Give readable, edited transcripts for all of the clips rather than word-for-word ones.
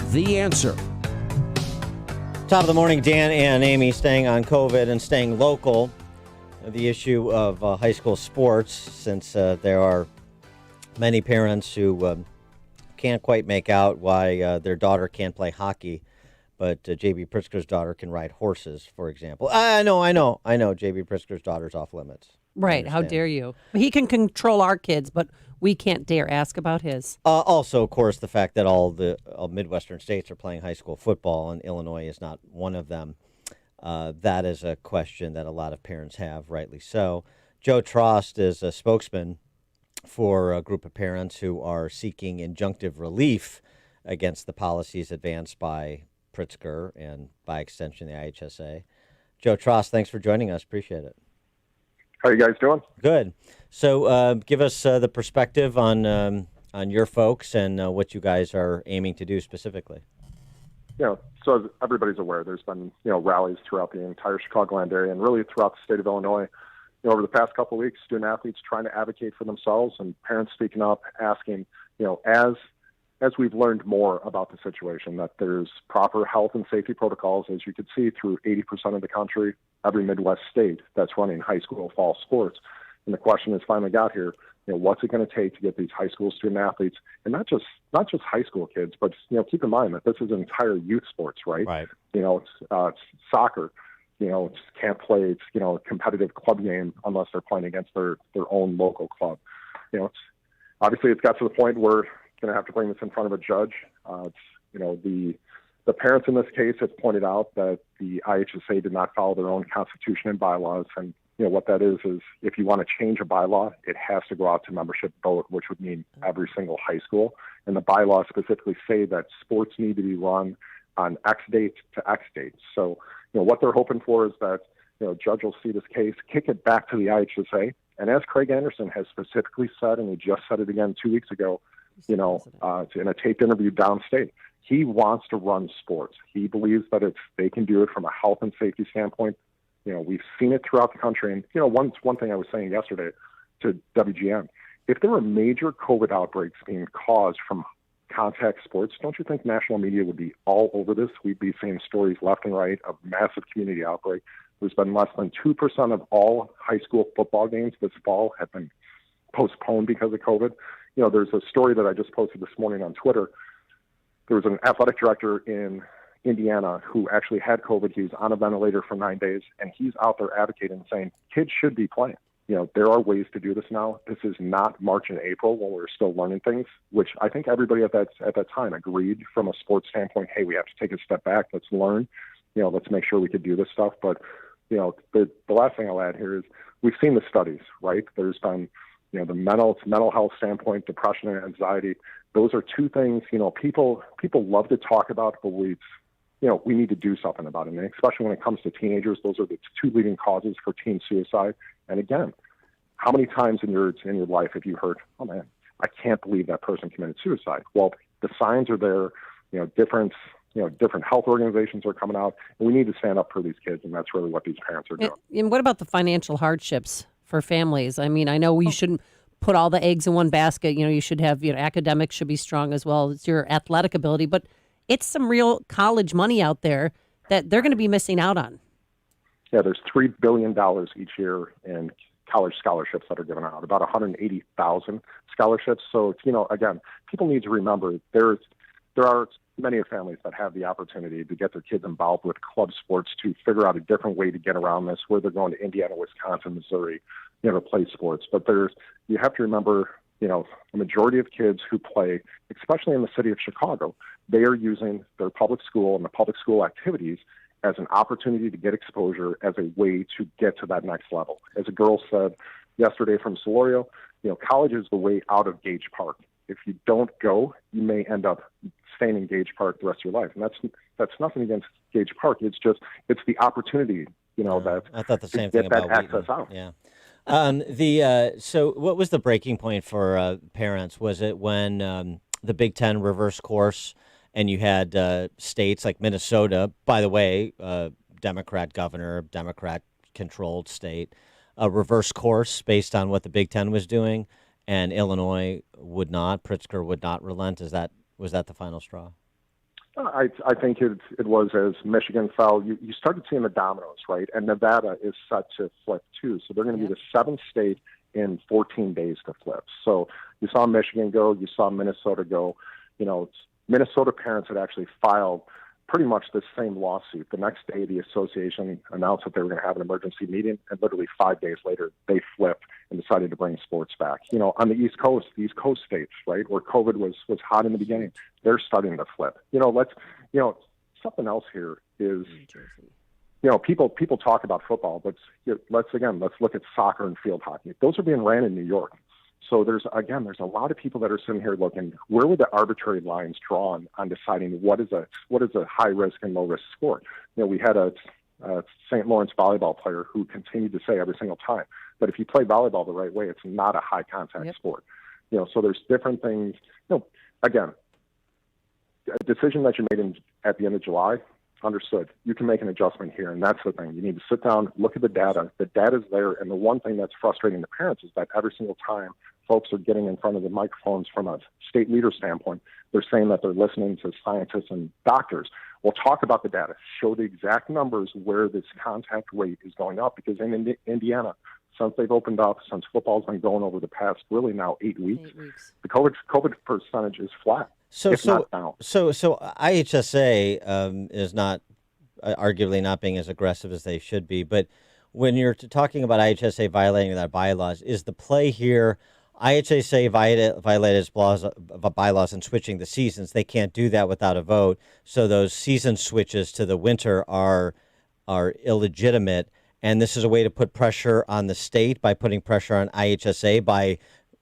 The Answer. Top of the morning, Dan and Amy staying on COVID and staying local. The issue of high school sports, since there are many parents who can't quite make out why their daughter can't play hockey, but J.B. Pritzker's daughter can ride horses, for example. I know. J.B. Pritzker's daughter's off limits. Right. How dare you? He can control our kids, but we can't dare ask about his. Also, of course, the fact that all Midwestern states are playing high school football and Illinois is not one of them. That is a question that a lot of parents have, rightly so. Joe Trost is a spokesman for a group of parents who are seeking injunctive relief against the policies advanced by Pritzker and, by extension, the IHSA. Joe Trost, thanks for joining us. Appreciate it. How are you guys doing? Good. So give us the perspective on your folks and what you guys are aiming to do specifically. So as everybody's aware, there's been, rallies throughout the entire Chicagoland area and really throughout the state of Illinois. Over the past couple of weeks, student athletes trying to advocate for themselves and parents speaking up, asking, as we've learned more about the situation, that there's proper health and safety protocols, as you could see, through 80% of the country, every Midwest state that's running high school fall sports. And the question has finally got here, what's it going to take to get these high school student athletes, and not just high school kids, but, keep in mind that this is entire youth sports, right? Right. It's soccer. Can't play, a competitive club game unless they're playing against their own local club. Obviously it's got to the point where going to have to bring this in front of a judge. The parents in this case have pointed out that the IHSA did not follow their own constitution and bylaws. And, what that is if you want to change a bylaw, it has to go out to membership vote, which would mean every single high school. And the bylaws specifically say that sports need to be run on X date to X date. So, what they're hoping for is that, a judge will see this case, kick it back to the IHSA. And as Craig Anderson has specifically said, and he just said it again 2 weeks ago, in a taped interview downstate, he wants to run sports. He believes that they can do it from a health and safety standpoint. We've seen it throughout the country. And, one thing I was saying yesterday to WGN, if there were major COVID outbreaks being caused from contact sports, don't you think national media would be all over this? We'd be seeing stories left and right of massive community outbreak. There's been less than 2% of all high school football games this fall have been postponed because of COVID. There's a story that I just posted this morning on Twitter. There was an athletic director in Indiana who actually had COVID. He was on a ventilator for 9 days, and he's out there advocating, saying kids should be playing. There are ways to do this now. This is not March and April when we're still learning things, which I think everybody at that time agreed from a sports standpoint, hey, we have to take a step back. Let's learn. Let's make sure we could do this stuff. But, the last thing I'll add here is we've seen the studies, right? There's been, the mental health standpoint, depression and anxiety. Those are two things, people love to talk about, but we need to do something about it. And especially when it comes to teenagers, those are the two leading causes for teen suicide. And again, how many times in your life have you heard, oh man, I can't believe that person committed suicide? Well, the signs are there, different health organizations are coming out, and we need to stand up for these kids. And that's really what these parents are doing. And what about the financial hardships for families? I mean, I know we shouldn't put all the eggs in one basket. You should have, academics should be strong as well as your athletic ability, but it's some real college money out there that they're going to be missing out on. Yeah, there's $3 billion each year in college scholarships that are given out, about 180,000 scholarships. So, again, people need to remember there are many families that have the opportunity to get their kids involved with club sports to figure out a different way to get around this, where they're going to Indiana, Wisconsin, Missouri, to play sports. But you have to remember, a majority of kids who play, especially in the city of Chicago, they are using their public school and the public school activities as an opportunity to get exposure, as a way to get to that next level. As a girl said yesterday from Solorio, college is the way out of Gage Park. If you don't go, you may end up staying in Gage Park the rest of your life. And that's nothing against Gage Park. It's the opportunity, that I thought the same to thing get about that Wheaton. access out. Yeah. So what was the breaking point for parents? Was it when the Big Ten reversed course and you had states like Minnesota, by the way, Democrat governor, Democrat-controlled state, reverse course based on what the Big Ten was doing, and Illinois would not, Pritzker would not relent? Was that the final straw? I think it was as Michigan fell, you started seeing the dominoes, right? And Nevada is set to flip too. So they're going to be the seventh state in 14 days to flip. So you saw Michigan go, you saw Minnesota go. Minnesota parents had actually filed pretty much the same lawsuit. The next day, the association announced that they were going to have an emergency meeting, and literally 5 days later, they flipped and decided to bring sports back. On the East Coast, the East Coast states, right, where COVID was hot in the beginning, they're starting to flip. Something else here is, people talk about football, but let's look at soccer and field hockey. Those are being ran in New York. So there's a lot of people that are sitting here looking, where were the arbitrary lines drawn on deciding what is a high risk and low risk sport? We had a St. Lawrence volleyball player who continued to say every single time, but if you play volleyball the right way, it's not a high contact sport. So there's different things. Again, a decision that you made at the end of July, understood. You can make an adjustment here, and that's the thing. You need to sit down, look at the data. The data's there, and the one thing that's frustrating the parents is that every single time folks are getting in front of the microphones from a state leader standpoint, they're saying that they're listening to scientists and doctors. Well, talk about the data. Show the exact numbers where this contact rate is going up, because in Indiana, since they've opened up, since football's been going over the past really now 8 weeks, the COVID percentage is flat. So IHSA is not arguably not being as aggressive as they should be. But when you're talking about IHSA violating their bylaws, is the play here IHSA violated its bylaws and switching the seasons? They can't do that without a vote. So those season switches to the winter are illegitimate. And this is a way to put pressure on the state by putting pressure on IHSA by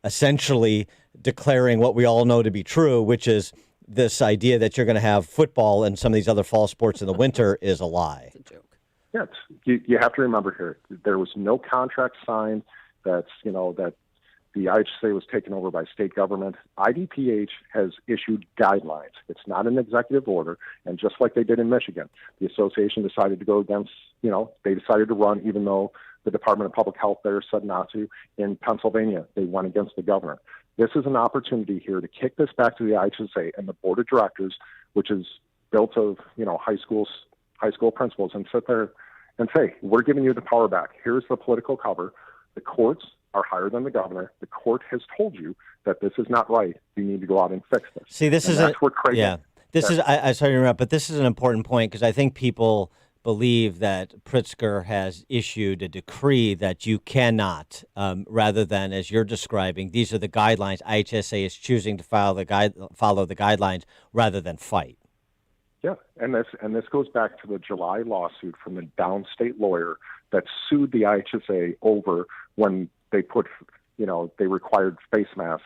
essentially declaring what we all know to be true, which is this idea that you're going to have football and some of these other fall sports in the winter is a lie. It's a joke. Yeah, you have to remember here, there was no contract signed that the IHSA was taken over by state government. IDPH has issued guidelines. It's not an executive order. And just like they did in Michigan, the association decided to go against, they decided to run even though the Department of Public Health there said not to. In Pennsylvania, they went against the governor. This is an opportunity here to kick this back to the IHSA and the board of directors, which is built of, high school principals, and sit there and say, we're giving you the power back. Here's the political cover. The courts are higher than the governor. The court has told you that this is not right. You need to go out and fix this. See, this is that's where Craig. Yeah, this is. I sorry to interrupt, but this is an important point because I think people believe that Pritzker has issued a decree that you cannot, rather than, as you're describing, these are the guidelines. IHSA is choosing to follow the guidelines rather than fight. Yeah, and this goes back to the July lawsuit from the downstate lawyer that sued the IHSA over when they put, they required face masks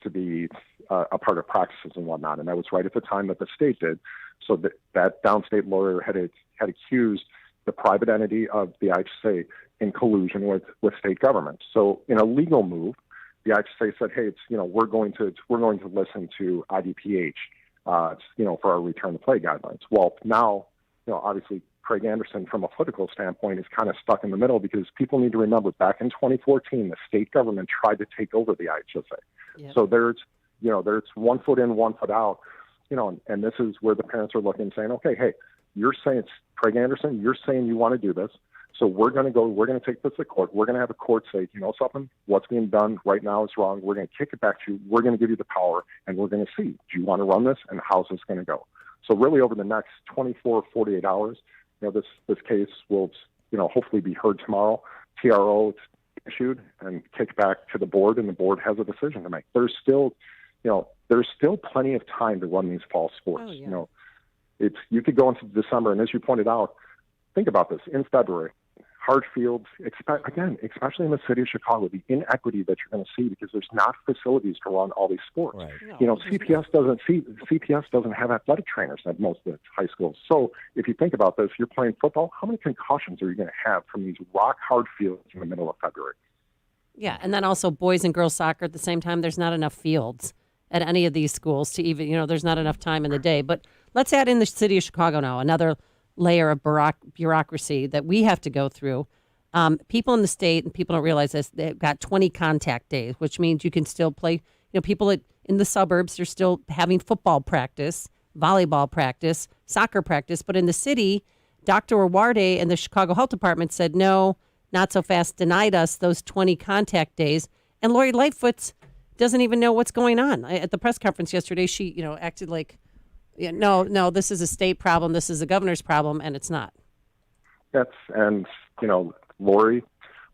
to be a part of practices and whatnot, and that was right at the time that the state did. So that downstate lawyer had accused the private entity of the IHSA in collusion with state government. So in a legal move, the IHSA said, hey, we're going to listen to IDPH, for our return to play guidelines. Well, now, obviously Craig Anderson, from a political standpoint, is kind of stuck in the middle because people need to remember back in 2014, the state government tried to take over the IHSA. Yep. So there's 1 foot in, 1 foot out, and this is where the parents are looking and saying, okay, hey, you're saying, Craig Anderson, you're saying you want to do this. So we're going to take this to court. We're going to have a court say, something, what's being done right now is wrong. We're going to kick it back to you. We're going to give you the power, and we're going to see, do you want to run this, and how's this going to go? So really over the next 24, 48 hours, this case will, hopefully be heard tomorrow. TRO issued and kicked back to the board, and the board has a decision to make. There's still plenty of time to run these fall sports. Oh, yeah. You could go into December, and as you pointed out, think about this in February. Hard fields, especially in the city of Chicago, the inequity that you're going to see because there's not facilities to run all these sports. Right. CPS doesn't have athletic trainers at most of the high schools. So if you think about this, you're playing football. How many concussions are you going to have from these rock hard fields in the middle of February? Yeah, and then also boys and girls soccer at the same time. There's not enough fields at any of these schools to even, there's not enough time in the day. But let's add in the city of Chicago now, another layer of bureaucracy that we have to go through. People in the state, and people don't realize this, they've got 20 contact days, which means you can still play. People in the suburbs are still having football practice volleyball practice, soccer practice. But in the city, Dr. Warde and the Chicago Health Department said, no, not so fast, denied us those 20 contact days. And Lori Lightfoot doesn't even know what's going on. At the press conference yesterday, she, acted like, no, this is a state problem. This is the governor's problem, and it's not.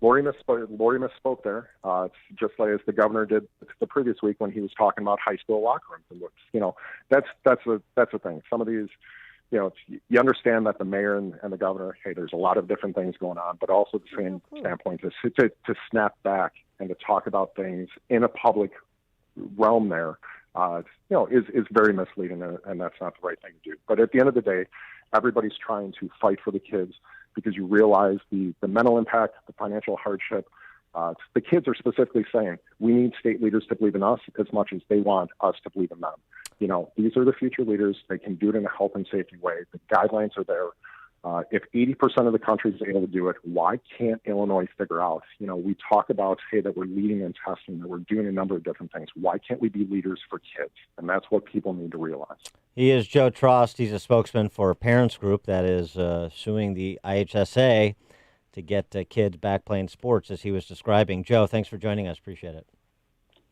Lori misspoke there. It's just like as the governor did the previous week when he was talking about high school locker rooms. And that's the thing. Some of these, you understand that the mayor and the governor, hey, there's a lot of different things going on, but also the same standpoint to snap back and to talk about things in a public realm there, is very misleading, and that's not the right thing to do. But at the end of the day, everybody's trying to fight for the kids because you realize the mental impact, the financial hardship. The kids are specifically saying, we need state leaders to believe in us as much as they want us to believe in them. These are the future leaders. They can do it in a health and safety way. The guidelines are there. If 80% of the country is able to do it, why can't Illinois figure out? We talk about, hey, that we're leading in testing, that we're doing a number of different things. Why can't we be leaders for kids? And that's what people need to realize. He is Joe Trost. He's a spokesman for a parents group that is suing the IHSA to get kids back playing sports, as he was describing. Joe, thanks for joining us. Appreciate it.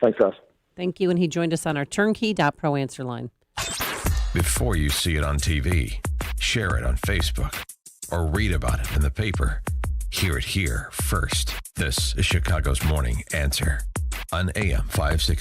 Thanks, guys. Thank you. And he joined us on our turnkey.pro answer line. Before you see it on TV, share it on Facebook, or read about it in the paper. Hear it here first. This is Chicago's Morning Answer on AM 560.